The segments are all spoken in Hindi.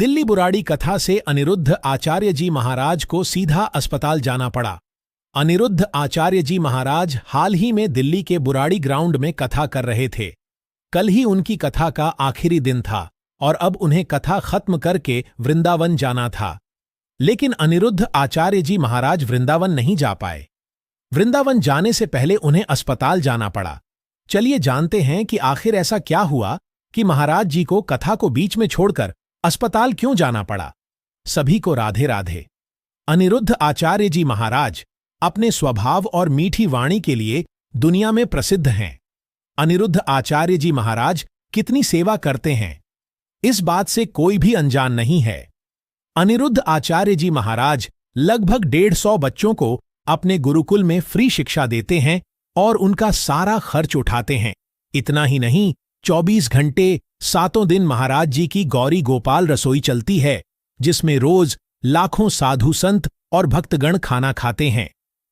दिल्ली बुराड़ी कथा से अनिरुद्ध आचार्य जी महाराज को सीधा अस्पताल जाना पड़ा। अनिरुद्ध आचार्य जी महाराज हाल ही में दिल्ली के बुराड़ी ग्राउंड में कथा कर रहे थे। कल ही उनकी कथा का आखिरी दिन था और अब उन्हें कथा खत्म करके वृंदावन जाना था। लेकिन अनिरुद्ध आचार्य जी महाराज वृंदावन नहीं जा पाए। वृंदावन जाने से पहले उन्हें अस्पताल जाना पड़ा। चलिए जानते हैं कि आखिर ऐसा क्या हुआ कि महाराज जी को कथा को बीच में छोड़कर अस्पताल क्यों जाना पड़ा। सभी को राधे राधे। अनिरुद्ध आचार्य जी महाराज अपने स्वभाव और मीठी वाणी के लिए दुनिया में प्रसिद्ध हैं। अनिरुद्ध आचार्य जी महाराज कितनी सेवा करते हैं, इस बात से कोई भी अनजान नहीं है। अनिरुद्ध आचार्य जी महाराज लगभग 150 बच्चों को अपने गुरुकुल में फ्री शिक्षा देते हैं और उनका सारा खर्च उठाते हैं। इतना ही नहीं, 24 घंटे 7 दिन महाराज जी की गौरी गोपाल रसोई चलती है, जिसमें रोज लाखों साधु संत और भक्तगण खाना खाते हैं।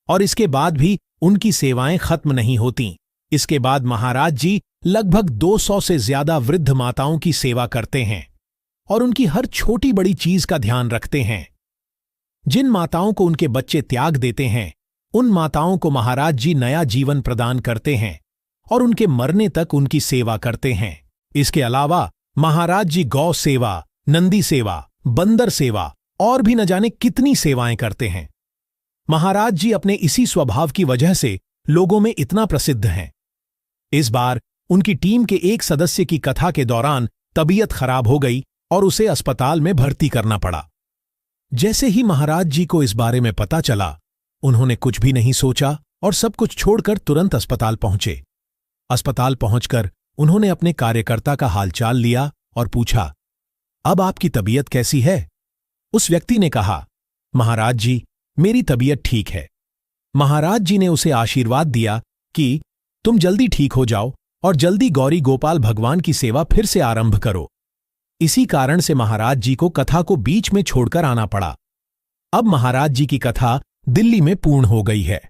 और इसके बाद भी उनकी सेवाएं खत्म नहीं होती। इसके बाद महाराज जी लगभग 200 से ज्यादा वृद्ध माताओं की सेवा करते हैं और उनकी हर छोटी बड़ी चीज का ध्यान रखते हैं। जिन माताओं को उनके बच्चे त्याग देते हैं, उन माताओं को महाराज जी नया जीवन प्रदान करते हैं और उनके मरने तक उनकी सेवा करते हैं। इसके अलावा महाराज जी गौ सेवा, नंदी सेवा, बंदर सेवा और भी न जाने कितनी सेवाएं करते हैं। महाराज जी अपने इसी स्वभाव की वजह से लोगों में इतना प्रसिद्ध हैं। इस बार उनकी टीम के एक सदस्य की कथा के दौरान तबीयत खराब हो गई और उसे अस्पताल में भर्ती करना पड़ा। जैसे ही महाराज जी को इस बारे में पता चला, उन्होंने कुछ भी नहीं सोचा और सब कुछ छोड़कर तुरंत अस्पताल पहुंचे। अस्पताल पहुंचकर उन्होंने अपने कार्यकर्ता का हालचाल लिया और पूछा, अब आपकी तबीयत कैसी है? उस व्यक्ति ने कहा, महाराज जी, मेरी तबीयत ठीक है। महाराज जी ने उसे आशीर्वाद दिया कि तुम जल्दी ठीक हो जाओ और जल्दी गौरी गोपाल भगवान की सेवा फिर से आरंभ करो। इसी कारण से महाराज जी को कथा को बीच में छोड़कर आना पड़ा। अब महाराज जी की कथा दिल्ली में पूर्ण हो गई है।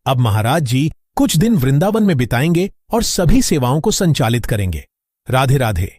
अब महाराज जी कुछ दिन वृंदावन में बिताएंगे और सभी सेवाओं को संचालित करेंगे। राधे राधे।